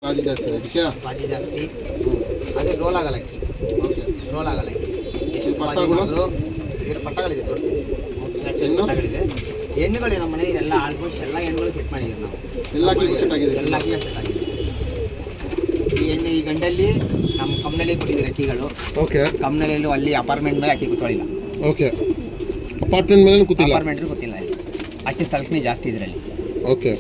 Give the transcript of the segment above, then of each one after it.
ಬಾಜಿ ಜಾಸ್ತಿ ಇದಕ್ಕೆ ಬಾಜಿ ಜಾಸ್ತಿ ಅದೇ ರೋಲ್ ಆಗಲ್ಲ ಅಕ್ಕಿ. ಓಕೆ ರೋಲ್ ಆಗಲ್ಲ ಅಕ್ಕಿ. ಎಷ್ಟು ಪಟ್ಟಗಳು? ಇದರ ಪಟ್ಟಗಳಿದೆ ತೋರಿಸ್ತೀನಿ. ಹೆಣ್ಣು? ಪಟ್ಟಗಳಿದೆ. ಹೆಣ್ಣುಗಳು ನಮ್ಮ ಮನೆಗೆ ಎಲ್ಲ ಆಲ್ಮೋಸ್ಟ್ ಎಲ್ಲ ಹೆಣ್ಣುಗಳು ಸೆಟ್ ಮಾಡಿದ್ದೀವಿ ನಾವು. ಎಲ್ಲ ಅಕ್ಕಿ ಸೆಟ್ ಆಗಿದೆ? ಎಲ್ಲ ಅಕ್ಕಿ ಸೆಟ್ ಆಗಿದೆ. ಈ ಹೆಣ್ಣು ಈ ಗಂಡಲ್ಲಿ ನಮ್ಮ ಕಮ್ಮನಲ್ಲಿ ಕೊಟ್ಟಿದ್ದೀವಿ ಅಕ್ಕಿಗಳು. ಓಕೆ ಕಮ್ಮನಲ್ಲೂ ಅಲ್ಲಿ ಅಪಾರ್ಟ್ಮೆಂಟ್ ಮೇಲೆ ಅಕ್ಕಿ ಕೂತ್ಕೊಳ್ಳಿಲ್ಲ. ಓಕೆ ಅಪಾರ್ಟ್ಮೆಂಟ್ ಮೇಲೆ ಕೂತಿಲ್ಲ? ಅಪಾರ್ಟ್ಮೆಂಟ್ ಗೊತ್ತಿಲ್ಲ ಇಲ್ಲಿ ಅಷ್ಟೇ ಸರಕನೇ ಜಾಸ್ತಿ ಇದರಲ್ಲಿ. ಓಕೆ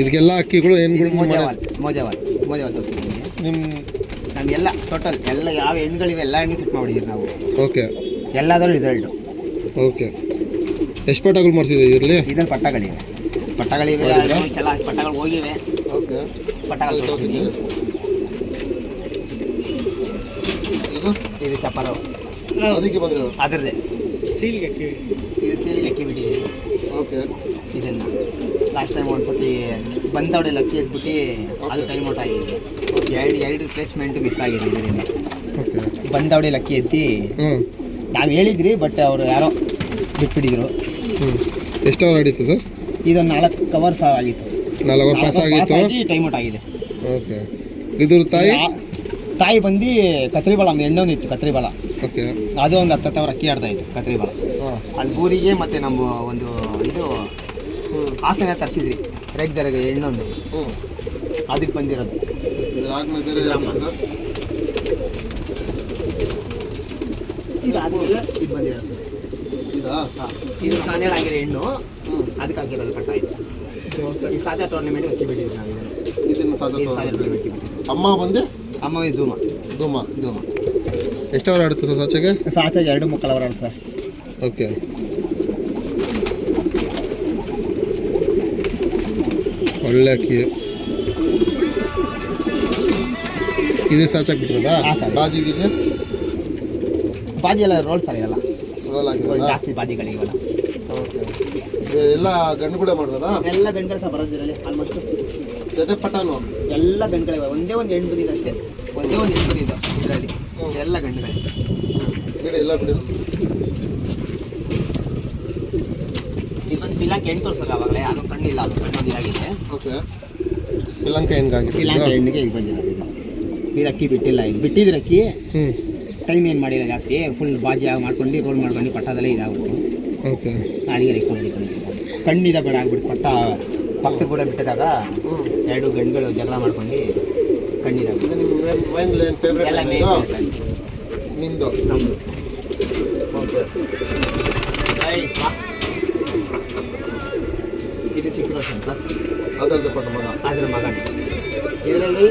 ಇದಕ್ಕೆಲ್ಲ ಅಕ್ಕಿಗಳು ಏನುಗಳು ಮೋಜವಾಲ್ ತೋರಿಸ್ತೀನಿ ನಿಮ್ಮ ನಮಗೆಲ್ಲ ಟೋಟಲ್ ಎಲ್ಲ ಯಾವ ಹೆಣ್ಣುಗಳಿವೆ ಎಲ್ಲ ಹೆಣ್ಣು ಸೆಟ್ ಮಾಡಿದ್ದೀವಿ ನಾವು. ಓಕೆ ಎಲ್ಲಾದರೂ ರಿಸಲ್ಟು. ಓಕೆ ಎಷ್ಟು ಪಟ್ಟಗಳು ಮಾಡಿಸಿದೆ ಇದರಲ್ಲಿ? ಇದನ್ನು ಪಟ್ಟಗಳಿವೆ ಎಲ್ಲ ಪಟ್ಟಗಳು ಹೋಗಿವೆ. ಓಕೆ ಪಟ್ಟಗಳು ತೋರಿಸ್ತೀನಿ. ಇದು ಚಪ್ಪರ ಅದಕ್ಕೆ ಬಂದಿರೋದು ಅದರದ್ದೇ ಸೀಲ್ಗೆ ಅಕ್ಕಿ. ಇದು ಸೀಲ್ಗೆ ಅಕ್ಕಿ ಬಿಟ್ಟಿದ್ದೀವಿ. ಓಕೆ ಇದನ್ನು ಲಾಸ್ಟ್ ಟೈಮ್ ಒಂದು ಸತಿ ಬಂದವಡೆಲ್ಲ ಅಕ್ಕಿ ಎದ್ಬಿಟ್ಟು ಅದು ಟೈಮ್ ಔಟ್ ಆಗಿದೆ. ಎರಡು ರಿಪ್ಲೇಸ್ಮೆಂಟ್ ಮಿಸ್ ಆಗಿದೆ ಇದರಿಂದ. ಓಕೆ ಬಂದವಡೆಲ್ಲ ಅಕ್ಕಿ ಎತ್ತಿ ನಾವು ಹೇಳಿದ್ರಿ ಬಟ್ ಅವರು ಯಾರೋ ಬಿಟ್ಬಿಟ್ಟಿದ್ರು. ಎಷ್ಟು ಅವರ್ ಆಡಿತ್ತು ಸರ್? ಇದೊಂದು 4 ಅವರ್ಸ್ ಆಗಿತ್ತು. 4 ಅವರ್ ಪಾಸ್ ಆಗಿತ್ತು. ಟೈಮ್ ಔಟ್ ಆಗಿದೆ. ಓಕೆ ಇದ್ರ ತಾಯಿ ಬಂದು ಕತ್ರಿಬಾಳ ಒಂದು ಹೆಣ್ಣೊಂದು ಇತ್ತು ಕತ್ರಿಬಾಳ. ಓಕೆ ಅದು ಒಂದು 10 ಅವರ್ ಅಕ್ಕಿ ಆಡ್ತಾ ಇತ್ತು ಕತ್ರಿಬಾಳ. ಅಲ್ಲಿ ಊರಿಗೆ ಮತ್ತು ನಮ್ಮ ಒಂದು ಇದು ಹಾಸನ ತರಿಸಿದ್ರಿ ರೇಗ್ದರಿಗೆ ಹೆಣ್ಣೊಂದು ಅದಕ್ಕೆ ಬಂದಿರೋದು. ಇದು ಆದಮೇಲೆ ಇದು ಬಂದಿರೋದು. ಇದು ಕಾಣೆಳಾಗಿರೋ ಹೆಣ್ಣು ಅದಕ್ಕೆ ಹಾಕಿರೋದು ಪಟ್ಟ ಆಯಿತು. ಈ ಸಾಜಾ ಟೂರ್ನಮೆಂಟ್ ಅಕ್ಕಿ ಬಿಟ್ಟಿದ್ವಿ ನಾವು ಇದನ್ನು ಸಾಜಾ ಟೂರ್ನಮೆಂಟ್. ಅಮ್ಮ ಬಂದೆ ಅಮ್ಮ ಧೂಮ ಧೂಮ ಧೂಮ. ಎಷ್ಟು ಅವರ್ ಆಡುತ್ತೆ ಸರ್ ಸಾಚೆಗೆ? ಸಾಚಾಗೆ 2 ಅವರ್ ಆಡುತ್ತೆ ಸರ್. ಓಕೆ ಒಳ್ಳೆ ಅಕ್ಕಿ. ಇದೇ ಸಾಚಾಕ್ ಬಿಟ್ಟಿರೋದಾ? ಹಾಂ ಸರ್. ಬಾಜಿ ಗೀಜೆ ಬಾಜಿ ಎಲ್ಲ ರೋಲ್ ಸರ್ ಇರಲ್ಲ. ರೋಲ್ ಆಗಿರೋದಾ? ಜಾಸ್ತಿ ಬಾಜಿಗಳಿಗೆಲ್ಲ. ಓಕೆ ಎಲ್ಲ ಗಂಡು ಕೂಡ ಮಾಡೋದಾ? ಎಲ್ಲ ಗಂಡುಗಳು ಸಹ ಬರೋದಿರಲಿ ಆಲ್ಮೋಸ್ಟ್. ಜೊತೆ ಪಟಾನು ಎಲ್ಲ ಗಂಡುಗಳಿವೆ. ಒಂದೇ ಒಂದು ಹೆಣ್ಣು ಬಂದಿದೆ ಅಷ್ಟೇ. ಒಂದೇ ಒಂದು ಹೆಣ್ಣು ಬಂದಿದ್ದು ಇದರಲ್ಲಿ. ಎಲ್ಲ ಗಂಡುಗಳಿವೆ. ಗಿಡ ಎಲ್ಲ ಬಿಡಿರೋದು. ಇದೊಂದು ಪಿಲಾಂಕ ಹೆಣ್ಣು ತೋರಿಸೋದು ಆವಾಗಲೇ. ಅದು ಕಣ್ಣಿಲ್ಲ, ಅದು ಕಣ್ಣೊಂದು ಆಗಿದೆ. ಓಕೆ ಪಿಲಂಕ ಹೆಂಗಾಗಿದೆ? ಪಿಲಾಂಕ ಹೆಣ್ಣಿಗೆ ಇದು ಬಂದಿರೋದು. ಇದು ಅಕ್ಕಿ ಬಿಟ್ಟಿಲ್ಲ. ಇದು ಬಿಟ್ಟಿದ್ರೆ ಅಕ್ಕಿ ಟೈಮ್ ಏನು ಮಾಡಿಲ್ಲ ಜಾಸ್ತಿ. ಫುಲ್ ಬಾಜಿ ಮಾಡ್ಕೊಂಡು ರೋಲ್ ಮಾಡ್ಕೊಂಡು ಪಟ್ಟದಲ್ಲೇ ಇದಾಗ್ಬಿಟ್ಟು. ಓಕೆ ನಾಲಿಗೆ ಇಟ್ಕೊಂಡು ಕಣ್ಣಿದ ಬೇಡ ಆಗ್ಬಿಟ್ಟು ಪಟ್ಟ ಪಕ್ಕ ಕೂಡ ಬಿಟ್ಟಿದಾಗ 2 ಗಂಡುಗಳು ಜಗಳ ಮಾಡ್ಕೊಂಡು ಕಣ್ಣಿದಾಗ ಎಲ್ಲ ನಿಮ್ಮದು ನಮ್ಮದು. ಓಕೆ ಇದು ಚಿಕ್ಕ ರೋಷನ್ ಸರ್. ಅದರದ್ದು ಪಟ್ಟ ಮಗ ಅದ್ರ ಮಗನೇ. ಇದರಲ್ಲಿ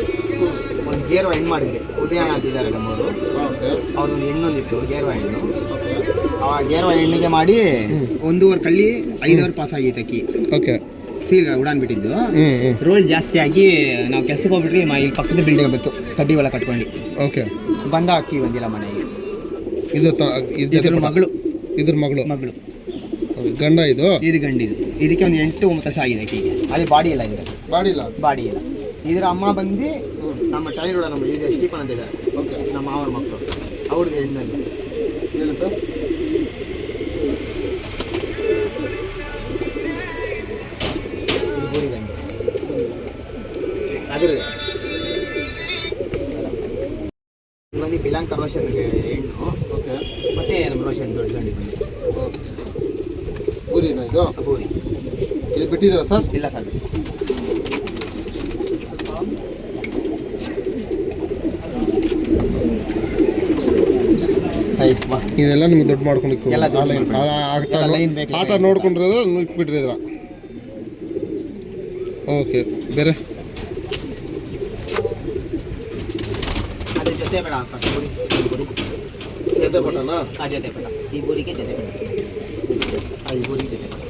ಒಂದು ಗೇರ್ವ ಹೆಣ್ಣು ಮಾಡಿದ್ರಿ. ಉದಯಣ ಅಂತಿದ್ದಾರೆ ನಮ್ಮವರು. ಅವ್ರದ್ದೊಂದು ಹೆಣ್ಣೊಂದಿತ್ತು ಗೇರ್ವ ಹೆಣ್ಣು. ಆ ಗೇರ್ವ ಹೆಣ್ಣಿಗೆ ಮಾಡಿ 1.5 ಕಳ್ಳಿ 5 ಅವರ್ ಪಾಸ್ ಆಗಿತ್ತು ಅಕ್ಕಿ. ಓಕೆ ಸೀಲ್ ಉಡಾನ್ ಬಿಟ್ಟಿದ್ದು ರೋಲ್ ಜಾಸ್ತಿ ಆಗಿ ನಾವು ಕೆಲ್ಸಕ್ಕೆ ಹೋಗ್ಬಿಟ್ರಿ. ಇಲ್ಲಿ ಪಕ್ಕದ ಬಿಲ್ಡಿಂಗ್ ಬಂತು ಕಡ್ಡಿವೆಲ್ಲ ಕಟ್ಕೊಂಡು. ಓಕೆ ಬಂದ ಅಕ್ಕಿ ಬಂದಿಲ್ಲ ಮನೆಗೆ. ಇದ್ರ ಮಗಳು ಇದ್ರ ಮಗಳು ಮಗಳು ಗಂಡ ಇದು ಗಂಡಿದು. ಇದಕ್ಕೆ ಒಂದು 8-9 ವರ್ಷ ಆಗಿದೆ ಅಕ್ಕಿಗೆ. ಅದೇ ಬಾಡಿ ಇಲ್ಲ ಇದೆ. ಬಾಡಿ ಇಲ್ಲ. ಇದರ ಅಮ್ಮ ಬಂದು ನಮ್ಮ ಟೈರೋಡ ನಮ್ಮ ಈಗ ಸ್ಟೀಫನ್ ಅಂತ ಇದ್ದಾರೆ. ಓಕೆ ನಮ್ಮ ಮಾವನ ಮಕ್ಕಳು. ಅವ್ರಿಗೆ ಹೆಣ್ಣಲ್ಲಿ ಏನು ಸರ್? ಇದು ಗೋರಿ ಗಂಡು ಅದ್ರ ಬಂದು ಪಿಲಾಂಕ ರೋಷನ್ಗೆ ಹೆಣ್ಣು. ಓಕೆ ಮತ್ತೆ ನಮ್ಮ ರೋಷನ್ ದೊಡ್ಡ ಗಂಡು ಬಂದು ಊರಿನ ಇದು ಗೋರಿ. ಇದು ಬಿಟ್ಟಿದ್ದೀರಾ ಸರ್? ಇಲ್ಲ ಸರ್. ಇದೆಲ್ಲ ನಿಮ್ಗೆ ದುಡ್ಡು ಮಾಡ್ಕೊಂಡು ಎಲ್ಲ ಆಟ ನೋಡ್ಕೊಂಡಿರೋದು ಬಿಟ್ಟಿದ್ರ? ಓಕೆ ಬೇರೆ ಅದೇ ಜೊತೆ ಬೇಡ ಜೊತೆ ಪಟನಾ? ಆ ಜೊತೆ ಪಟ. ಈ ಊರಿಗೆ ಜೊತೆ ಪಟ. ಈ ಊರಿಗೆ ಜೊತೆ ಪಟ.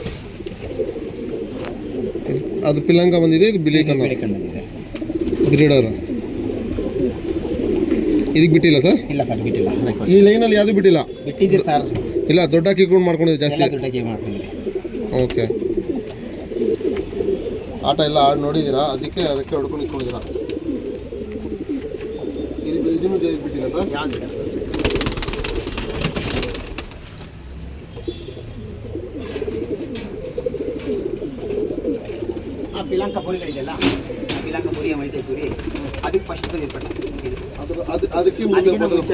ಅದು ಪಿಲಂಗ ಬಂದಿದೆ. ಇದು ಬಿಳಿ ಕಣ್ಣ ಬ್ರೀಡರ್. ಇದಕ್ಕೆ ಬಿಟ್ಟಿಲ್ಲ ಸರ್? ಇಲ್ಲ ಸರ್ ಬಿಟ್ಟಿಲ್ಲ. ಈ ಲೈನಲ್ಲಿ ಯಾವುದು ಬಿಟ್ಟಿಲ್ಲ? ಬಿಟ್ಟಿದ್ದೀರಿ ಸರ್. ಇಲ್ಲ ದೊಡ್ಡ ಹಾಕಿಕೊಂಡು ಮಾಡ್ಕೊಂಡಿದ್ದು ಜಾಸ್ತಿ. ದೊಡ್ಡ ಹಾಕಿ ಮಾಡ್ಕೊಂಡಿದ್ದೀರಿ. ಓಕೆ ಆಟ ಎಲ್ಲ ಆಡಿ ನೋಡಿದ್ದೀರಾ? ಅದಕ್ಕೆ ರೆಕ್ಕೆ ಹೊಡ್ಕೊಂಡು ಇಟ್ಕೊಂಡಿದ್ದೀರಾ? ಇದನ್ನು ಬಿಟ್ಟಿಲ್ಲ ಸರ್? ಯಾವ್ದಿಲ್ಲ. ನಮ್ಮ ಪಿಲಾಂಕ ಪೂರಿಗಳಿದೆಯಲ್ಲ, ಆ ಪಿಲಾಂಕ ಪೂರಿ ಮೈಸೂರು ಪೂರಿ ಅದಕ್ಕೆ ಫಸ್ಟ್ ಬಂದಿದ್ದು ಪಟ್ಟ ಇದು. ಅದಕ್ಕೆ ಮುಂಚೆ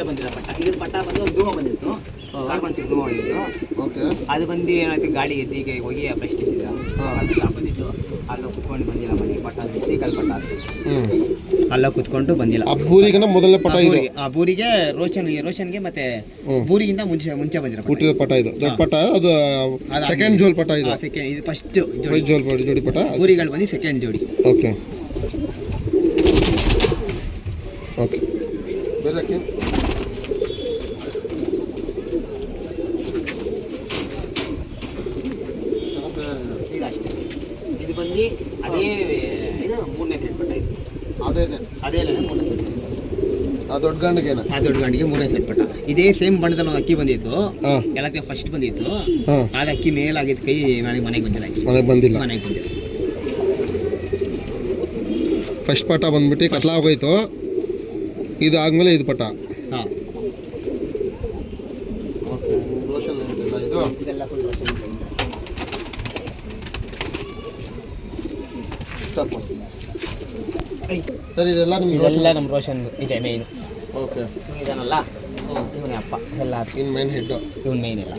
ಬಂದಿರೋ ಪಟ್ಟ. ಇದು ಪಟ್ಟ ಬಂದು ಒಂದು ಧೂಮ ಬಂದಿತ್ತು, ಕಾರ್ಬನ್ ಚಿಕ್ಕ ಧೂಮ ಬಂದಿತ್ತು. ಓಕೆ, ಅದು ಬಂದು ಏನಾಯ್ತು, ಗಾಳಿ ಎದ್ದಿಗೆ ಹೋಗಿ ಫಸ್ಟ್ ಇದ್ದಿಲ್ಲ ಬಂದಿತ್ತು. ಅಲ್ಲ ಕುತ್ಕೊಂಡು ಬಂದಿಲ್ಲ ಮನೆಗೆ ಪಟ್ಟ, ಸೀಕಲ್ ಪಟ್ಟ ಅಲ್ಲ ಕುತ್ಕೊಂಡು ಬಂದಿಲ್ಲ. ಆ ಬೂರಿಗಿನ ಮೊದಲನೇ ಪಟ ಇದು. ಆ ಬೂರಿಗೆ ರೋಷನ್ಗೆ ಮತ್ತೆ ಬೂರಿಗಿಂತ ಮುಂಚೆ ಬಂದಿರೋ ಹುಟ್ಟಿದ ಪಟ ಇದು. ದೊಡ್ಡ ಪಟ ಅದು ಸೆಕೆಂಡ್ ಜೋಲ್ ಪಟ ಇದು. ಸೆಕೆಂಡ್, ಇದು ಫಸ್ಟ್ ಜೋಡಿ ಪಟ. ಬೂರಿಗಳು ಬಂದು ಸೆಕೆಂಡ್ ಜೋಡಿ. ಓಕೆ ಓಕೆ, ಬೇರೆ ಅಕ್ಕಿ ಇದು ಬಂದು ಅದೇ ಇದು ಮೂರನೇ ಸೆಟ್ ಪಟ್ಟ ಇದು. ಅದೇ ಮೂರನೇ ಸೆಟ್. ಆ ದೊಡ್ಡ ಗಂಡಿಗೆನ? ಆ ದೊಡ್ಡ ಗಂಡಿಗೆ ಮೂರನೇ ಸೆಟ್ ಪಟ್ಟ. ಇದೇ ಸೇಮ್ ಬಣ್ಣದಲ್ಲಿ ಒಂದು ಅಕ್ಕಿ ಬಂದಿತ್ತು, ಎಲ್ಲಕ್ಕೆ ಫಸ್ಟ್ ಬಂದಿತ್ತು. ಅದು ಅಕ್ಕಿ ಮೇಲಾಗಿದ್ದು ಕೈ ಮನೆಗೆ ಬಂದಿಲ್ಲ. ಅಕ್ಕಿ ಮನೆಗೆ ಬಂದಿಲ್ಲ. ಫಸ್ಟ್ ಪಟ ಬಂದ್ಬಿಟ್ಟು ಕತ್ಲ ಆಗೋಯ್ತು. ಇದು ಆದ್ಮೇಲೆ ಇದು ಪಟ. ಹಾಂ, ಓಕೆ. ರೋಷನ್ ಇದು ಇದೆಲ್ಲ ಫುಲ್ ರೋಷನ್. ಸರ್, ಇದೆಲ್ಲ ಇದೆಲ್ಲ ನಮ್ಮ ರೋಷನ್ ಇದೆ ಮೇಯ್ನು. ಓಕೆ, ಇದಾನಲ್ಲ ಇವನೇ ಅಪ್ಪ ಎಲ್ಲ. ಇನ್ ಮೇನ್ ಹೆಡ್ ಇವನ್ ಮೇಯ್ನ್ ಎಲ್ಲ.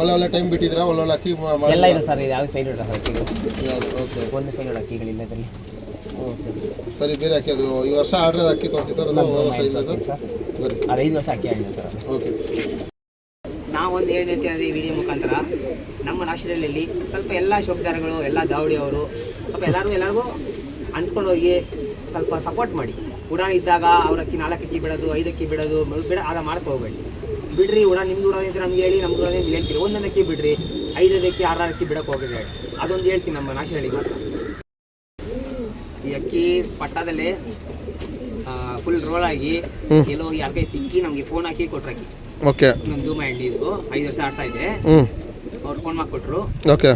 ಒಳ್ಳೆ ಟೈಮ್ ಬಿಟ್ಟಿದ್ರಾ? ಒಳ್ಳೊಳ್ಳೆ ಅಕ್ಕಿ ಎಲ್ಲ ಇದೆ ಸರ್. ಇದು ಯಾವ್ದು ಫೈಲ್ ಇಡ ಸರ್ ಅಕ್ಕಿಗಳು? ಓಕೆ, ಒಂದು ಫೈಲ್ ಇಡ ಅಕ್ಕಿಗಳಿಲ್ಲ ಇದರಲ್ಲಿ. ಓಕೆ ಸರಿ, ಬೇರೆ ಅಕ್ಕಿ ಅದು ಈ ವರ್ಷ ಆರ್ಡ್ರ್ ಅಕ್ಕಿ ತೋರಿಸಿ ಸರ್. ಅದು ವರ್ಷ ಇಲ್ಲದು ಬರೀ ಅದು 5 ವರ್ಷ ಅಕ್ಕಿ ಆಗಿದೆ ಸರ್. ಓಕೆ, ನಾವೊಂದು ಏನು ಹೇಳ್ತೀವಿ ಈ ವಿಡಿಯೋ ಮುಖಾಂತರ, ನಮ್ಮ ರಾಷ್ಟ್ರದಲ್ಲಿ ಸ್ವಲ್ಪ ಎಲ್ಲ ಶೋಕದಾರಗಳು, ಎಲ್ಲ ದಾವಡಿಯವರು ಸ್ವಲ್ಪ ಎಲ್ಲರಿಗೂ ಅನ್ಸ್ಕೊಂಡು ಹೋಗಿ ಸ್ವಲ್ಪ ಸಪೋರ್ಟ್ ಮಾಡಿ. ಉಡಾನ್ ಇದ್ದಾಗ ಅವ್ರ ಅಕ್ಕಿ 4 ಅಕ್ಕಿ ಬಿಡೋದು, 5 ಅಕ್ಕಿ ಬಿಡೋದು ಬಿಡ ಅದ ಮಾಡಕ್ಕೆ ಹೋಗ್ಬೇಡಿ. ಬಿಡ್ರಿ, ಉಡಾನ್ ನಿಮ್ದು ಉಡಾನ್ ಇದ್ರೆ ನಮ್ಗೆ ಹೇಳಿ, ನಮ್ಗೆ ಉಡಾನ್ ಹೇಳ್ತೀರಿ. 1 ಅಕ್ಕಿ ಬಿಡ್ರಿ, 5 ಅಕ್ಕಿ 6 ಅಕ್ಕಿ ಬಿಡಕ್ಕೆ ಹೋಗಿದ್ರೆ ಅದೊಂದು ಹೇಳ್ತೀನಿ ನಮ್ಮ ನಾಶನಹಳ್ಳಿಗೆ ಮಾತ್ರ. ಈ ಅಕ್ಕಿ ಪಟ್ಟದಲ್ಲೇ ಫುಲ್ ರೋಲ್ ಆಗಿ ಕೆಲವು ಯಾರ ಕೈ ಸಿಕ್ಕಿ ನಮಗೆ ಫೋನ್ ಹಾಕಿ ಕೊಟ್ರು ಅಕ್ಕಿ. ಓಕೆ, ನಮ್ಮ ಧೂಮ ಇದು 5 ವರ್ಷ ಆಡ್ತಾ ಇದೆ. ಅವ್ರು ಫೋನ್ ಮಾಡಿಕೊಟ್ರು. ಓಕೆ,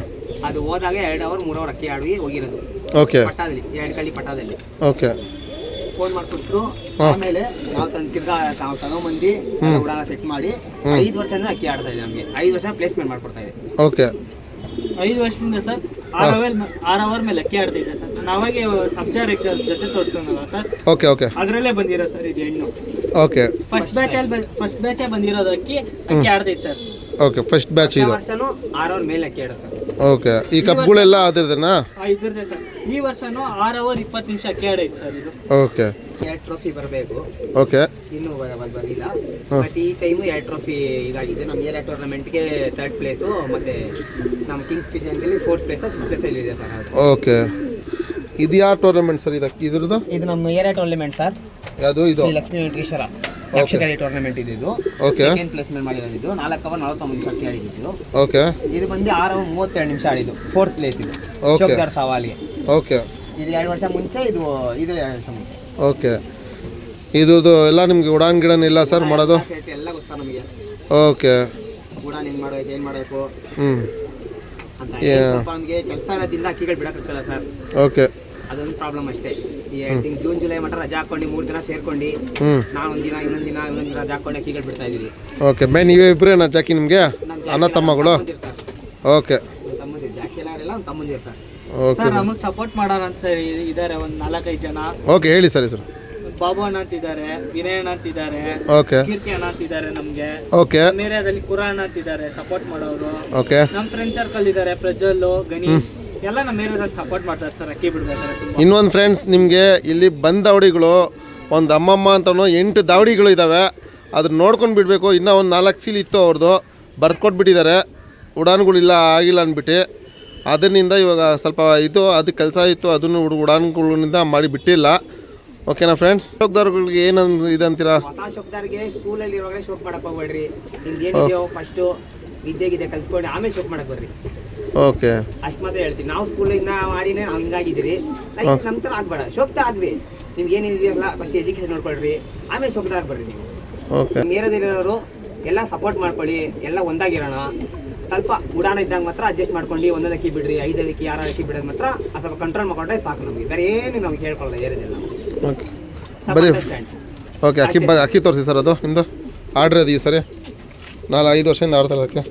ಅದು ಹೋದಾಗ 2 ಅವರ್ 3 ಅವರ್ ಅಕ್ಕಿ ಆಡಿ ಹೋಗಿರೋದು. ಓಕೆ, ಪಟ್ಟದಲ್ಲಿ 2 ಕಳ್ಳಿ ಪಟ್ಟದಲ್ಲಿ ಓಕೆ. ಫೋನ್ ಮಾಡಿಕೊಟ್ರು. ಆಮೇಲೆ ನಾವು ತಿರ್ಗಾ ನಾವು ತಗೊಂಬಂದು ಉಡಾನ ಸೆಟ್ ಮಾಡಿ 5 ವರ್ಷದಿಂದ ಅಕ್ಕಿ ಆಡ್ತಾ ಇದೆ. ನಮಗೆ 5 ವರ್ಷ ಪ್ಲೇಸ್ಮೆಂಟ್ ಮಾಡ್ಕೊಡ್ತಾ ಇದೆ. ಓಕೆ, 5 ವರ್ಷದಿಂದ ಸರ್ 6 ಅವರ್ ಮೇಲೆ ಅಕ್ಕಿ ಆಡ್ತಿದ್ದೆ ಸರ್. ನಾವಾಗೆ ಸಬ್ಜಾರ್ ಜೊತೆ ತೋರಿಸೋಣಲ್ಲ ಸರ್. Okay, okay. ಅದರಲ್ಲೇ ಬಂದಿರೋದು ಸರ್ ಇದು ಹೆಣ್ಣು. ಓಕೆ, ಫಸ್ಟ್ ಬ್ಯಾಚೇ ಬಂದಿರೋದು ಅಕ್ಕಿ ಆಡ್ತೈತೆ ಸರ್. ಓಕೆ, ಫಸ್ಟ್ ಬ್ಯಾಚ್ ಇದು. ವರ್ಷನೂ 6 ಅವರ್ ಮೇಲೆ ಅಕ್ಕಿ ಆಡುತ್ತೆ. ಓಕೆ, ಈ ಕಪ್ಗಳೆಲ್ಲ ಅದ್ರದನಾ? ಇದ್ರದ್ದೇ ಸರ್. ಈ ವರ್ಷನೂ 6 ಅವರ್ 20 ನಿಮಿಷ ಅಕ್ಕಿ ಆಡೈತೆ ಸರ್ ಇದು. ಓಕೆ, 2 ಟ್ರೋಫಿ ಬರಬೇಕು. ಓಕೆ, ಇನ್ನೂ ಬರಲಿಲ್ಲ. ಮತ್ತೆ ಈ ಟೈಮು 2 ಟ್ರೋಫಿ ಇದಾಗಿದೆ. ನಮ್ಮ ಏರಿಯಾ ಟೂರ್ನಮೆಂಟ್ಗೆ 3rd ಪ್ಲೇಸು, ಮತ್ತೆ ನಮ್ಮ ಕಿಂಗ್ಸ್ ಪಿಜನ್ಗೆ 4th ಪ್ಲೇಸ್, 5th ಪ್ಲೇಸ್ ಇದೆ ಸರ್. ಓಕೆ, ಇದು ಯಾವ ಟೂರ್ನಮೆಂಟ್ ಸರ್? ಇದ್ರದ್ದು ಇದು ನಮ್ಮ ಏರಿಯಾ ಟೂರ್ನಮೆಂಟ್ ಸರ್. ಯಾವುದು ಇದು? ಶ್ರೀ ಲಕ್ಷ್ಮೀ ವೆಂಕಟೇಶ್ವರ ಯಕ್ಷಗಾನ ಟೂರ್ನಮೆಂಟ್ ಇದು. ಓಕೆ, ಸೆಕೆಂಡ್ ಪ್ಲೇಸ್ಮೆಂಟ್ ಮಾಡಿರೋದು. 4 ಅವರ್ 49 ನಿಮಿಷ ಅಕ್ಕಿ ಆಡಿದ್ದು. ಓಕೆ, ಇದು ಬಂದು 6 ಅವರ್ 32 ನಿಮಿಷ ಆಡಿದ್ದು. 4th ಪ್ಲೇಸ್ ಇದು ಓಕೆ. ಶೋಕ್ದಾರ್ ಸವಾಲಿಗೆ. ಓಕೆ, ಇದು 2 ವರ್ಷ ಮುಂಚೆ, ಇದು 2 ವರ್ಷ ಮುಂಚೆ. ಓಕೆ, ಇದ್ರದ್ದು ಎಲ್ಲ ನಿಮಗೆ ಉಡಾನ್ ಗಿಡನ್ ಇಲ್ಲ ಸರ್ ಮಾಡೋದು? ಎಲ್ಲ ಗೊತ್ತಾ ನಮಗೆ. ಓಕೆ, ಉಡಾನ್ ಹೆಂಗ್ ಮಾಡಬೇಕು, ಏನು ಮಾಡಬೇಕು ಹ್ಞೂ ಅಂತ. ಅವನಿಗೆ ಕೆಲಸ ಇರೋದ್ರಿಂದ ಅಕ್ಕಿಗಳು ಬಿಡಕ್ಕಾಗಲ್ಲ ಸರ್. ಓಕೆ, ಅದೊಂದು ಪ್ರಾಬ್ಲಮ್ ಅಷ್ಟೇ. ಈ ಜೂನ್ ಜುಲೈ ಮಟ್ಟ ರಜಾ ಹಾಕೊಂಡು 3 ದಿನ ಸೇರ್ಕೊಂಡು ನಾನೊಂದು ದಿನ ಇನ್ನೊಂದು ದಿನ ರಜಾ ಹಾಕೊಂಡು ಅಕ್ಕಿಗಳು ಬಿಡ್ತಾ ಇದೀವಿ. ಓಕೆ, ಮೇ ನೀವೇ ಇಬ್ಬರೇನಾ ಜಾಕಿ ನಿಮಗೆ? ಅಣ್ಣ ತಮ್ಮಗಳು? ಓಕೆ, ತಮ್ಮಂದಿರು ಜಾಕಿ ಎಲ್ಲ ಇರಲ್ಲ, ಒಂದು ತಮ್ಮಂದಿರ್ತಾರೆ. ಓಕೆ ಸರ್ ನಮಗೆ ಸಪೋರ್ಟ್ ಮಾಡೋರಂತ ಇದ್ದಾರೆ ಒಂದು 4-5 ಜನ. ಓಕೆ, ಹೇಳಿ ಸರಿ ಸರ್. ಬಾಬು ಅಣ್ಣ ಅಂತಿದ್ದಾರೆ, ವಿನಯ್ ಅಣ್ಣ ಅಂತಿದ್ದಾರೆ, ಓಕೆ, ಕೀರ್ತಿ ಅಣ್ಣ ಅಂತಿದ್ದಾರೆ. ನಮ್ಗೆ ಓಕೆ, ಮೇರಿಯಾದಲ್ಲಿ ಕುರಾನ್ ಅಂತಿದ್ದಾರೆ ಸಪೋರ್ಟ್ ಮಾಡೋರು. ಓಕೆ, ನಮ್ಮ ಫ್ರೆಂಡ್ ಸರ್ಕಲ್ ಇದ್ದಾರೆ, ಪ್ರಜ್ವಲ್, ಗಣಿ ಎಲ್ಲ ನಮ್ಮ ಏರಿಯಾದಲ್ಲಿ ಸಪೋರ್ಟ್ ಮಾಡ್ತಾರೆ ಸರ್ ಅಕ್ಕಿ ಬಿಡ್ಬೇಕಾದ್ರೆ. ಇನ್ನೊಂದು ಫ್ರೆಂಡ್ಸ್, ನಿಮಗೆ ಇಲ್ಲಿ ಬಂದ ದಾವಡಿಗಳು ಒಂದು ಅಮ್ಮಮ್ಮ ಅಂತನೋ 8 ದಾವಡಿಗಳು ಇದ್ದಾವೆ. ಅದನ್ನ ನೋಡ್ಕೊಂಡು ಬಿಡಬೇಕು. ಇನ್ನೂ ಒಂದು 4 ಸೀಲ್ ಇತ್ತು ಅವ್ರದ್ದು, ಬರ್ಕೊಟ್ಬಿಟ್ಟಿದ್ದಾರೆ. ಉಡಾನ್ಗಳಿಲ್ಲ, ಆಗಿಲ್ಲ ಅಂದ್ಬಿಟ್ಟು. ಅದರಿಂದ ಇವಾಗ ಸ್ವಲ್ಪ ಇದು ಅದು ಕೆಲಸ ಇತ್ತು, ಅದನ್ನು ಉಡಾನ್ಗಳಿಂದ ಮಾಡಿ ಬಿಟ್ಟಿಲ್ಲ. ಓಕೆನಾ ಫ್ರೆಂಡ್ಸ್? ಶೋಕ್ದಾರ್ಗಳಿಗೆ ಏನಂದು ಇದಂತೀರಾ? ಹೊಸ ಶೋಕ್ದಾರ್ಗೆ ಸ್ಕೂಲಲ್ಲಿ ಇರುವಾಗಲೇ ಶೋಕ್ ಮಾಡಕ್ಕೆ ಹೋಗ್ಬೇಡ್ರಿ. ನಿಮ್ಗೆ ಏನಿದೆಯೋ ಫಸ್ಟು ವಿದ್ಯೆಗಿದೆ ಕಲ್ತ್ಕೊಂಡು ಆಮೇಲೆ ಶೋಕ್ ಮಾಡಕ್ಕೆ ಬರ್ರಿ. ಓಕೆ, ಅಷ್ಟು ಮಾತ್ರ ಹೇಳ್ತೀನಿ. ನಾವು ಸ್ಕೂಲಿಂದ ಮಾಡಿನೇ ನಾವು ಹಿಂಗಾಗಿದ್ದೀರಿ. ನಮ್ಮ ಥರ ಆಗಬೇಡ. ಶೋಕ್ದಾರ್ ಆದ್ವಿ. ನಿಮ್ಗೆ ಏನಿದೆಯಲ್ಲ ಫಸ್ಟ್ ಎಜುಕೇಷನ್ ನೋಡ್ಕೊಳ್ರಿ, ಆಮೇಲೆ ಶೋಕ್ದಾರ್ ಬರ್ರಿ ನೀವು. ಓಕೆ, ನಮ್ಮ ಏರಿಯಾದಲ್ಲಿರೋರು ಎಲ್ಲ ಸಪೋರ್ಟ್ ಮಾಡ್ಕೊಳ್ಳಿ, ಎಲ್ಲ ಒಂದಾಗಿರೋಣ. ಸ್ವಲ್ಪ ಉಡಾನ ಇದ್ದಾಗ ಮಾತ್ರ ಅಡ್ಜಸ್ಟ್ ಮಾಡ್ಕೊಂಡು 1 ಅಕ್ಕಿ ಬಿಡ್ರಿ, 5 ಅಕ್ಕಿ 6 ಅಕ್ಕಿ ಬಿಡೋದು ಮಾತ್ರ ಸ್ವಲ್ಪ ಕಂಟ್ರೋಲ್ ಮಾಡ್ಕೊಂಡ್ರೆ ಸಾಕು. ನಮಗೆ ಬೇರೆ ಏನು ನಮ್ಗೆ ಹೇಳ್ಕೊಳ್ಳಲ್ಲ ಏರಿಯಾದಲ್ಲಿ. ಓಕೆ, ಬರೀ ಓಕೆ. ಅಕ್ಕಿ ತೋರಿಸಿ ಸರ್. ಅದು ನಿಮ್ಮದು ಆರ್ಡ್ರ್ ಅದು ಈ ಸರಿ 4-5 ವರ್ಷದಿಂದ ಆಡ್ತಾ ಇರೋದಕ್ಕೆ.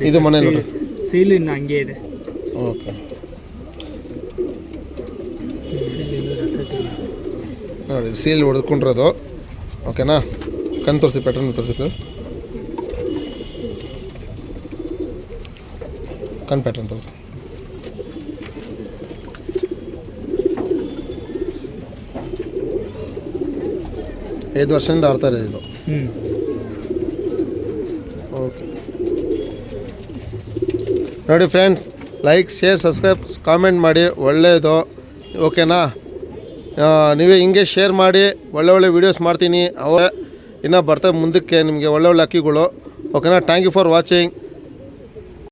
ಇದು ಮನೆ ನೋಡಿ. ಸೀಲು ಇನ್ನು ಹಂಗೆ ಇದೆ. ಓಕೆ ನೋಡಿ ಸೀಲ್ ಹೊಡೆದ್ಕೊಂಡಿರೋದು. ಓಕೆನಾ, ಕಣ್ಣು ತೋರಿಸಿ, ಪ್ಯಾಟರ್ನ್ ತೋರಿಸಿ, ಕಣ್ಣು ಪ್ಯಾಟರ್ನ್ ತೋರಿಸಿ. ಐದು ವರ್ಷದಿಂದ ಆಡ್ತಾ ಇರೋದು ಇದು. ಓಕೆ ನೋಡಿ friends, like, share, subscribe, comment ಮಾಡಿ, ಒಳ್ಳೆಯದು. ಓಕೆನಾ, ನೀವೇ ಹಿಂಗೆ ಶೇರ್ ಮಾಡಿ, ಒಳ್ಳೆ ವೀಡಿಯೋಸ್ ಮಾಡ್ತೀನಿ. ಅವೇ ಇನ್ನೂ ಬರ್ತವೆ ಮುಂದಕ್ಕೆ ನಿಮಗೆ ಒಳ್ಳೆ ಅಕ್ಕಿಗಳು. ಓಕೆನಾ, ಥ್ಯಾಂಕ್ ಯು ಫಾರ್ ವಾಚಿಂಗ್.